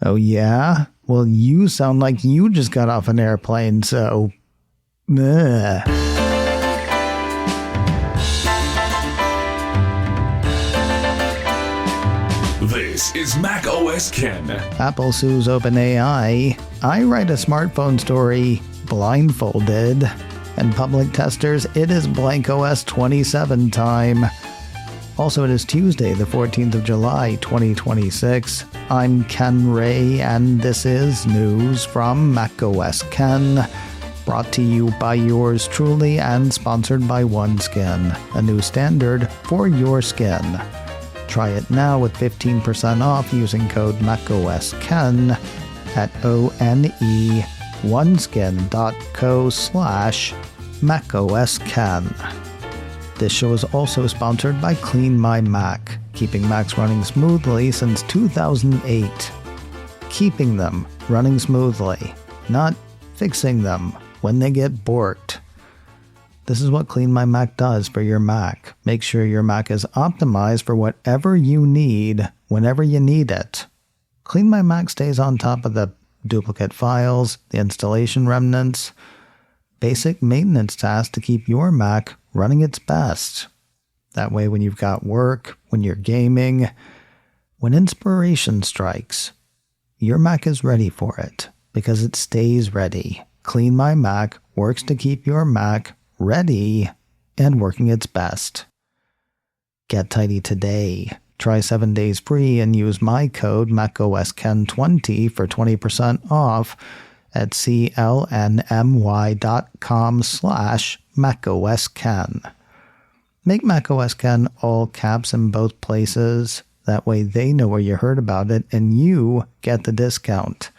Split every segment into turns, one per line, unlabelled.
Oh yeah? Well, you sound like you just got off an airplane, so... Meh.
This is macOS Ken.
Apple sues OpenAI. I write a smartphone story blindfolded. And public testers, it is blankOS 27 time. Also, it is Tuesday, the 14th of July, 2026. I'm Ken Ray, and this is news from macOS Ken, brought to you by yours truly and sponsored by OneSkin, a new standard for your skin. Try it now with 15% off using code macOSKen at oneskin.co/macOSKen. This show is also sponsored by Clean My Mac, keeping Macs running smoothly since 2008. Keeping them running smoothly, not fixing them when they get borked. This is what Clean My Mac does for your Mac. Make sure your Mac is optimized for whatever you need, whenever you need it. Clean My Mac stays on top of the duplicate files, the installation remnants, basic maintenance tasks to keep your Mac running its best. That way, when you've got work, when you're gaming, when inspiration strikes, your Mac is ready for it, because it stays ready. Clean My Mac works to keep your Mac ready and working its best. Get tidy today. Try 7 days free and use my code macOSKen20 for 20% off at clnmy.com/macOSKen. Make macOS Ken all caps in both places. That way they know where you heard about it and you get the discount.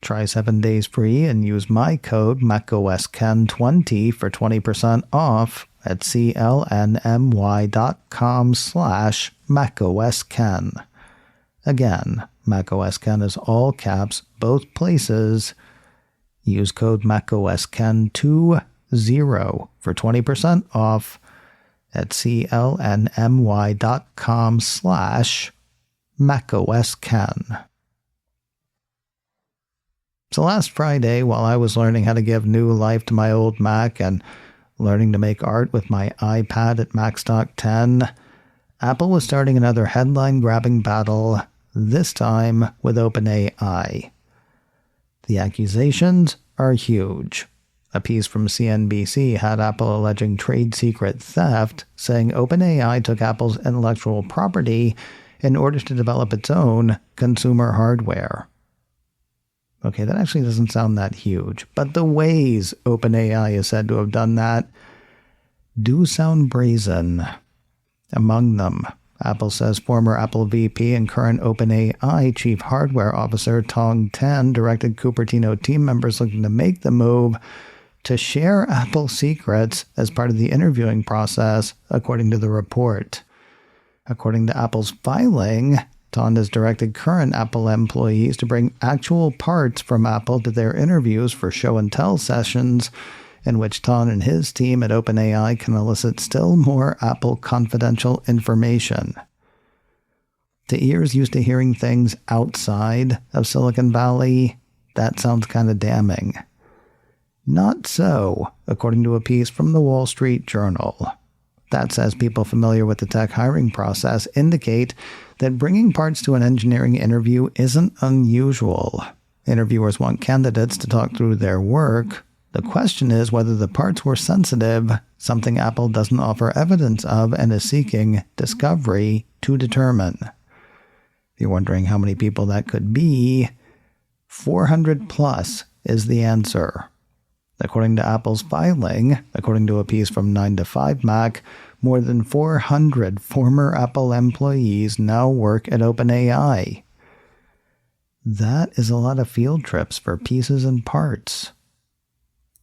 Try 7 days free and use my code macOSKen20 for 20% off at clnmy.com/macOSKen. Again, macOS Ken is all caps, both places. Use code macOSKen20 for 20% off at clnmy.com/macOSKen. So last Friday, while I was learning how to give new life to my old Mac and learning to make art with my iPad at Macstock 10, Apple was starting another headline-grabbing battle, this time with OpenAI. The accusations are huge. A piece from CNBC had Apple alleging trade secret theft, saying OpenAI took Apple's intellectual property in order to develop its own consumer hardware. Okay, that actually doesn't sound that huge, but the ways OpenAI is said to have done that do sound brazen. Among them, Apple says former Apple VP and current OpenAI Chief Hardware Officer Tong Tan directed Cupertino team members looking to make the move to share Apple secrets as part of the interviewing process, according to the report. According to Apple's filing, Ton has directed current Apple employees to bring actual parts from Apple to their interviews for show and tell sessions, in which Ton and his team at OpenAI can elicit still more Apple confidential information. To ears used to hearing things outside of Silicon Valley, that sounds kind of damning. Not so, according to a piece from the Wall Street Journal. That says people familiar with the tech hiring process indicate that bringing parts to an engineering interview isn't unusual. Interviewers want candidates to talk through their work. The question is whether the parts were sensitive, something Apple doesn't offer evidence of and is seeking discovery to determine. If you're wondering how many people that could be, 400 plus is the answer. According to Apple's filing, according to a piece from 9 to 5 Mac, more than 400 former Apple employees now work at OpenAI. That is a lot of field trips for pieces and parts.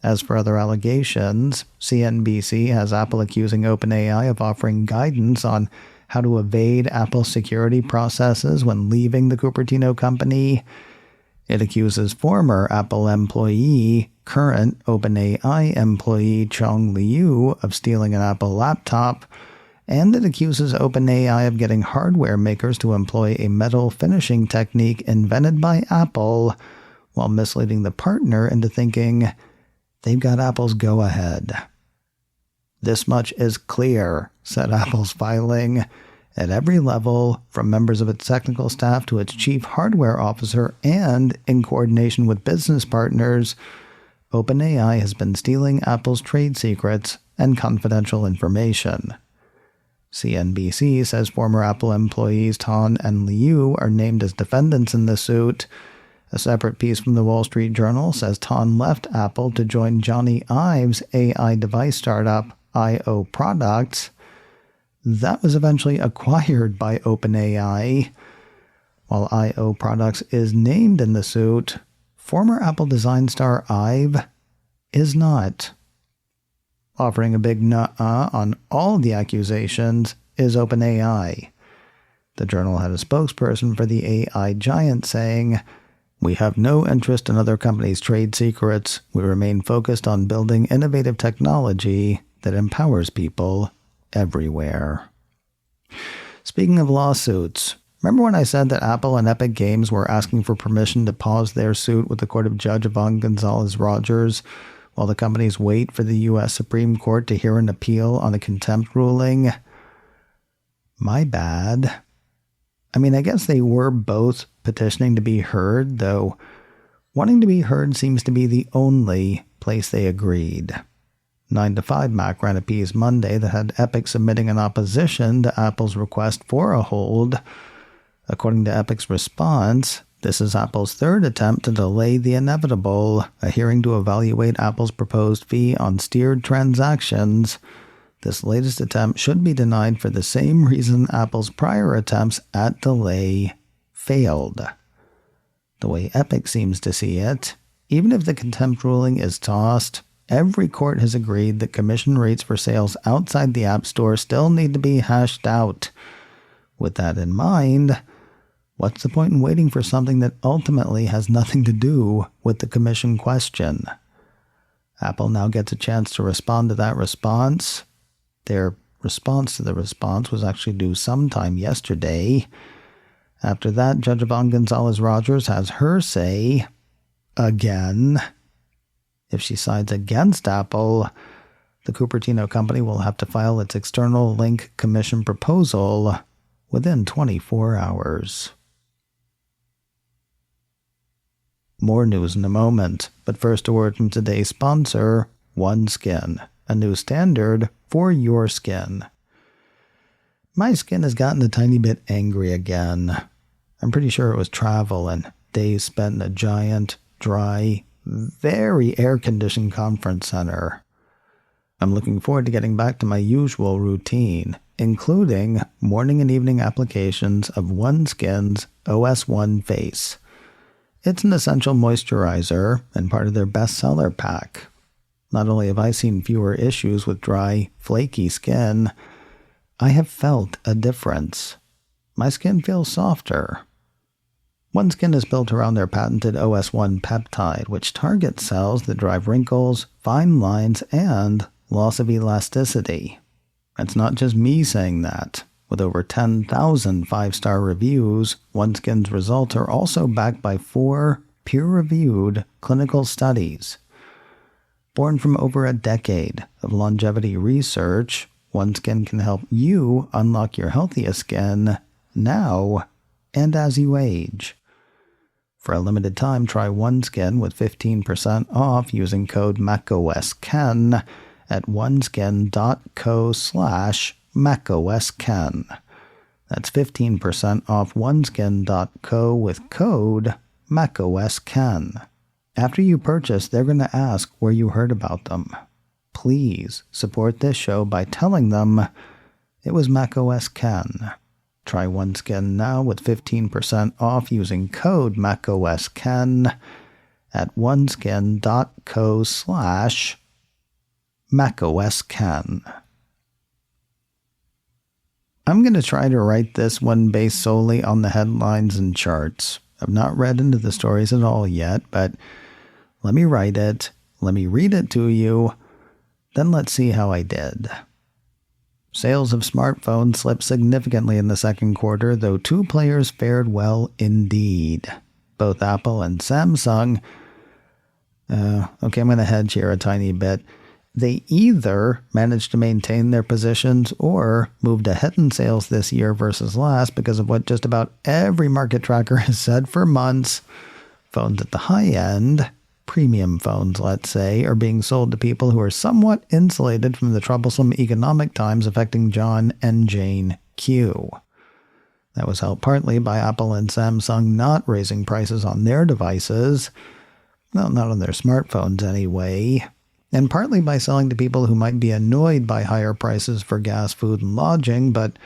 As for other allegations, CNBC has Apple accusing OpenAI of offering guidance on how to evade Apple's security processes when leaving the Cupertino company. It accuses former Apple employee, current OpenAI employee Chong Liu of stealing an Apple laptop And it accuses OpenAI of getting hardware makers to employ a metal finishing technique invented by Apple while misleading the partner into thinking they've got Apple's go-ahead. This much is clear, said Apple's filing. At every level, from members of its technical staff to its chief hardware officer and in coordination with business partners, OpenAI has been stealing Apple's trade secrets and confidential information. CNBC says former Apple employees Tan and Liu are named as defendants in the suit. A separate piece from the Wall Street Journal says Tan left Apple to join Johnny Ive's AI device startup, IO Products. That was eventually acquired by OpenAI. While IO Products is named in the suit, former Apple design star Ive is not. Offering a big nuh-uh on all the accusations is OpenAI. The Journal had a spokesperson for the AI giant saying, "We have no interest in other companies' trade secrets. We remain focused on building innovative technology that empowers people everywhere." Speaking of lawsuits, remember when I said that Apple and Epic Games were asking for permission to pause their suit with the court of Judge Yvonne Gonzalez-Rogers while the companies wait for the U.S. Supreme Court to hear an appeal on a contempt ruling? My bad. I mean, I guess they were both petitioning to be heard, though wanting to be heard seems to be the only place they agreed. 9 to 5 Mac ran a piece Monday that had Epic submitting an opposition to Apple's request for a hold. According to Epic's response, this is Apple's third attempt to delay the inevitable, a hearing to evaluate Apple's proposed fee on steered transactions. This latest attempt should be denied for the same reason Apple's prior attempts at delay failed. The way Epic seems to see it, even if the contempt ruling is tossed, every court has agreed that commission rates for sales outside the App Store still need to be hashed out. With that in mind, what's the point in waiting for something that ultimately has nothing to do with the commission question? Apple now gets a chance to respond to that response. Their response to the response was actually due sometime yesterday. After that, Judge Yvonne Gonzalez-Rogers has her say again. If she sides against Apple, the Cupertino company will have to file its external link commission proposal within 24 hours. More news in a moment, but first a word from today's sponsor, OneSkin, a new standard for your skin. My skin has gotten a tiny bit angry again. I'm pretty sure it was travel and days spent in a giant, dry, very air-conditioned conference center. I'm looking forward to getting back to my usual routine, including morning and evening applications of OneSkin's OS 1 Face. It's an essential moisturizer and part of their bestseller pack. Not only have I seen fewer issues with dry, flaky skin, I have felt a difference. My skin feels softer. OneSkin is built around their patented OS 1 peptide, which targets cells that drive wrinkles, fine lines, and loss of elasticity. It's not just me saying that. With over 10,000 five-star reviews, OneSkin's results are also backed by 4 peer-reviewed clinical studies. Born from over a decade of longevity research, OneSkin can help you unlock your healthiest skin now and as you age. For a limited time, try OneSkin with 15% off using code MacOSKen at oneskin.co/MacOSKen. That's 15% off oneskin.co with code MacOSKen. After you purchase, they're going to ask where you heard about them. Please support this show by telling them it was MacOSKen. Try OneSkin now with 15% off using code MacOSKen at oneskin.co/MacOSKen. I'm going to try to write this one based solely on the headlines and charts. I've not read into the stories at all yet, but let me write it, let me read it to you, then let's see how I did. Sales of smartphones slipped significantly in the second quarter, though two players fared well indeed. Both Apple and Samsung. Okay, I'm going to hedge here a tiny bit. They either managed to maintain their positions or moved ahead in sales this year versus last because of what just about every market tracker has said for months. Phones at the high end, premium phones, let's say, are being sold to people who are somewhat insulated from the troublesome economic times affecting John and Jane Q. That was helped partly by Apple and Samsung not raising prices on their devices. Well, not on their smartphones anyway. And partly by selling to people who might be annoyed by higher prices for gas, food, and lodging, but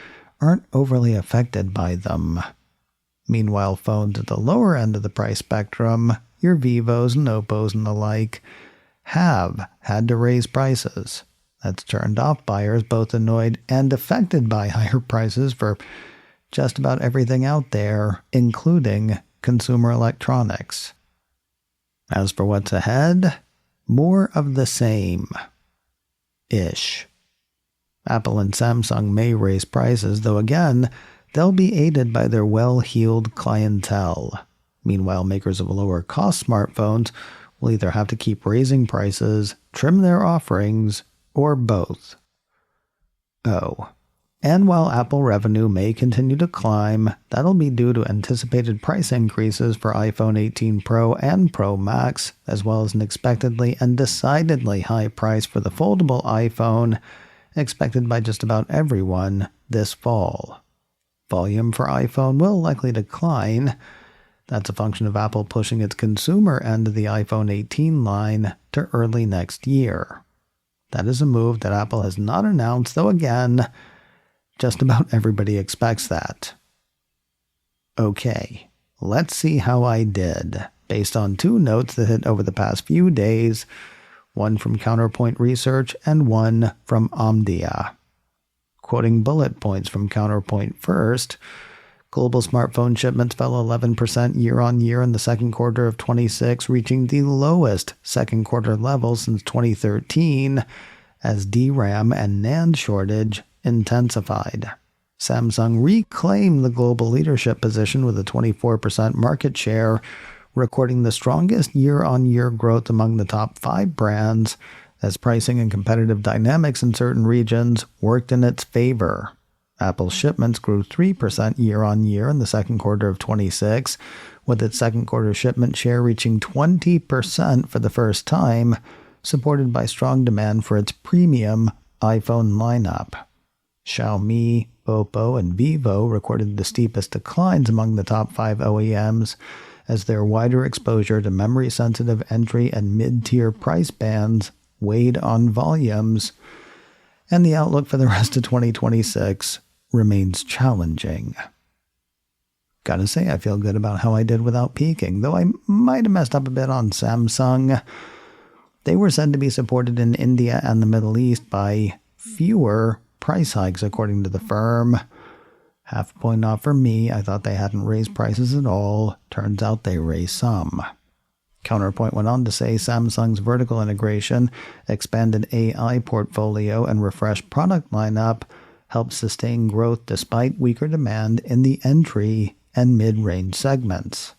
aren't overly affected by them. Meanwhile, phones at the lower end of the price spectrum, your Vivos and Oppos and the like, have had to raise prices. That's turned off buyers both annoyed and affected by higher prices for just about everything out there, including consumer electronics. As for what's ahead, more of the same. Ish. Apple and Samsung may raise prices, though again, they'll be aided by their well-heeled clientele. Meanwhile, makers of lower-cost smartphones will either have to keep raising prices, trim their offerings, or both. Oh. And while Apple revenue may continue to climb, that'll be due to anticipated price increases for iPhone 18 Pro and Pro Max, as well as an expectedly and decidedly high price for the foldable iPhone, expected by just about everyone this fall. Volume for iPhone will likely decline. That's a function of Apple pushing its consumer end of the iPhone 18 line to early next year. That is a move that Apple has not announced, though again, just about everybody expects that. Okay, let's see how I did, based on two notes that hit over the past few days, one from Counterpoint Research and one from Omdia. Quoting bullet points from Counterpoint first, global smartphone shipments fell 11% year-on-year in the second quarter of 26, reaching the lowest second quarter level since 2013, as DRAM and NAND shortage intensified. Samsung reclaimed the global leadership position with a 24% market share, recording the strongest year-on-year growth among the top 5 brands, as pricing and competitive dynamics in certain regions worked in its favor. Apple's shipments grew 3% year-on-year in the second quarter of 26, with its second quarter shipment share reaching 20% for the first time, supported by strong demand for its premium iPhone lineup. Xiaomi, Oppo, and Vivo recorded the steepest declines among the top 5 OEMs, as their wider exposure to memory-sensitive entry and mid-tier price bands weighed on volumes, and the outlook for the rest of 2026 remains challenging. Gotta say, I feel good about how I did without peaking, though I might have messed up a bit on Samsung. They were said to be supported in India and the Middle East by fewer price hikes, according to the firm. Half a point off for me. I thought they hadn't raised prices at all. Turns out they raised some. Counterpoint went on to say Samsung's vertical integration, expanded AI portfolio, and refreshed product lineup helped sustain growth despite weaker demand in the entry and mid-range segments.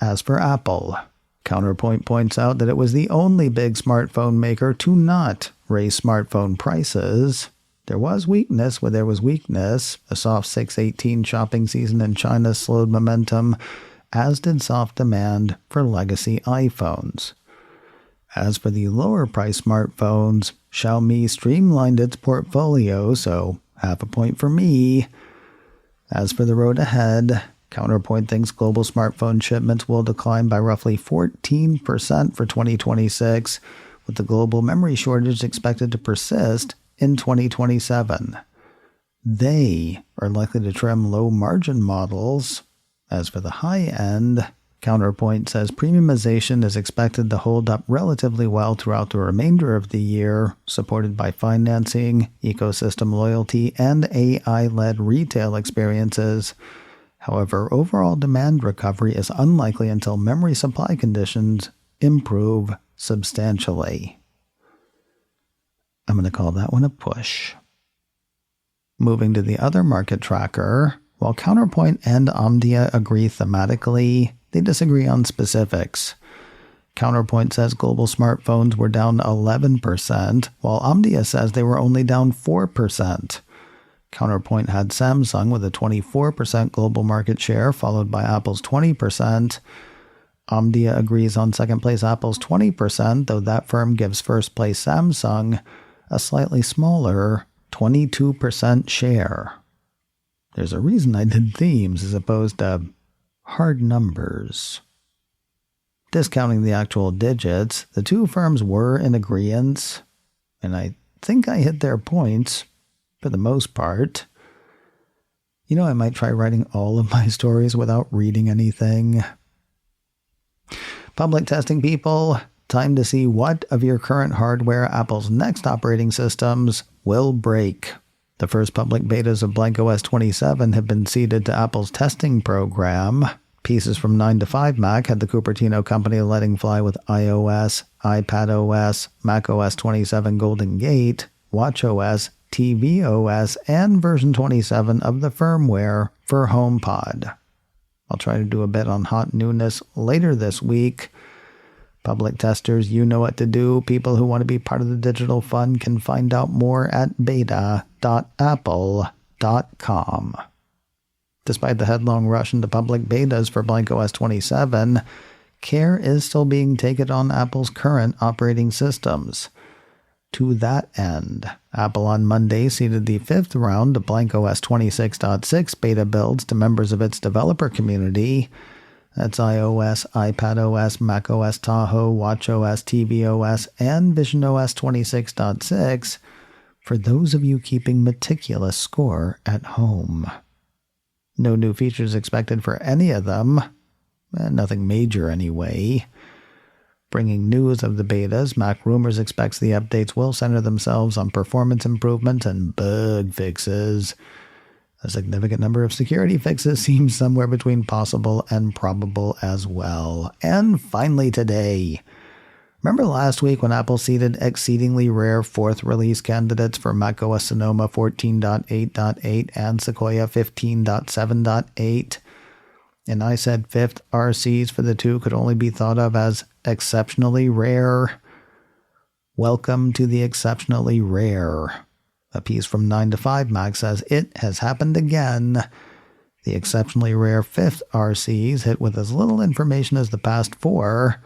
As for Apple, Counterpoint points out that it was the only big smartphone maker to not raise smartphone prices. There was weakness where there was weakness. A soft 6/18 shopping season in China slowed momentum, as did soft demand for legacy iPhones. As for the lower-priced smartphones, Xiaomi streamlined its portfolio, so half a point for me. As for the road ahead, Counterpoint thinks global smartphone shipments will decline by roughly 14% for 2026, with the global memory shortage expected to persist in 2027. They are likely to trim low-margin models. As for the high end, Counterpoint says premiumization is expected to hold up relatively well throughout the remainder of the year, supported by financing, ecosystem loyalty, and AI-led retail experiences. However, overall demand recovery is unlikely until memory supply conditions improve substantially. I'm going to call that one a push. Moving to the other market tracker, while Counterpoint and Omdia agree thematically, they disagree on specifics. Counterpoint says global smartphones were down 11%, while Omdia says they were only down 4%. Counterpoint had Samsung with a 24% global market share, followed by Apple's 20%. Omdia agrees on second place Apple's 20%, though that firm gives first place Samsung a slightly smaller 22% share. There's a reason I did themes as opposed to hard numbers. Discounting the actual digits, the two firms were in agreement, and I think I hit their points for the most part. I might try writing all of my stories without reading anything. Public testing people, time to see what of your current hardware Apple's next operating systems will break. The first public betas of blankOS 27 have been seeded to Apple's testing program. Pieces from 9 to 5 Mac had the Cupertino company letting fly with iOS, iPadOS, macOS 27 Golden Gate, watchOS, tvOS, and version 27 of the firmware for HomePod. I'll try to do a bit on hot newness later this week. Public testers, you know what to do. People who want to be part of the digital fun can find out more at beta.apple.com. Despite the headlong rush into public betas for blankOS 27, care is still being taken on Apple's current operating systems. To that end, Apple on Monday seeded the fifth round of blankOS 26.6 beta builds to members of its developer community. That's iOS, iPadOS, macOS Tahoe, watchOS, tvOS, and visionOS 26.6 for those of you keeping meticulous score at home. No new features expected for any of them. Nothing major anyway. Bringing news of the betas, Mac Rumors expects the updates will center themselves on performance improvement and bug fixes. A significant number of security fixes seems somewhere between possible and probable as well. And finally today, remember last week when Apple seeded exceedingly rare fourth release candidates for macOS Sonoma 14.8.8 and Sequoia 15.7.8? And I said fifth RCs for the two could only be thought of as exceptionally rare. Welcome to the exceptionally rare. A piece from 9 to 5 Mac says it has happened again. The exceptionally rare fifth RCs hit with as little information as the past four.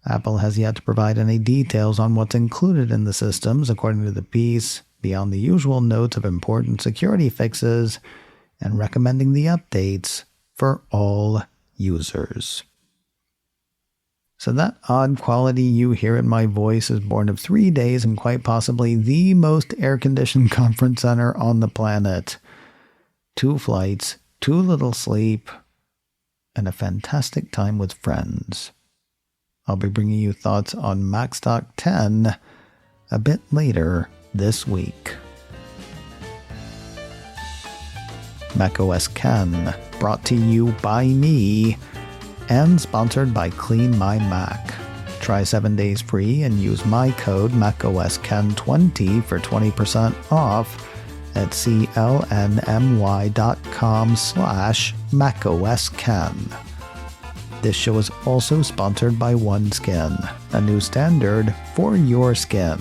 Apple has yet to provide any details on what's included in the systems, according to the piece, beyond the usual notes of important security fixes and recommending the updates for all users. So that odd quality you hear in my voice is born of 3 days and quite possibly the most air-conditioned conference center on the planet. 2 flights, 2 little sleep, and a fantastic time with friends. I'll be bringing you thoughts on Macstock 10 a bit later this week. macOS Ken, brought to you by me, and sponsored by Clean My Mac. Try 7 days free and use my code MacOSKen20 for 20% off at clnmy.com/MacOSKen. This show is also sponsored by OneSkin, a new standard for your skin.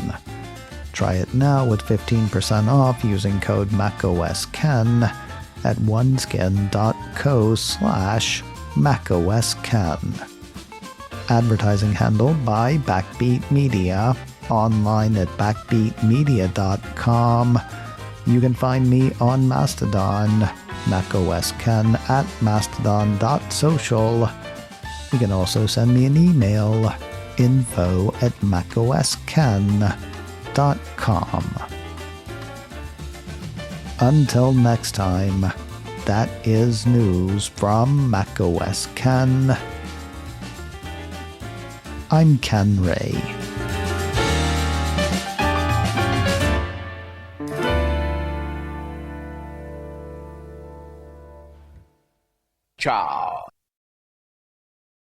Try it now with 15% off using code MacOSKen at oneskin.co/MacOSKen. Advertising handled by Backbeat Media, online at backbeatmedia.com. You can find me on Mastodon, macOSKen at mastodon.social. You can also send me an email, info@macOSKen.com. Until next time, that is news from macOS Ken. I'm Ken Ray.
Ciao.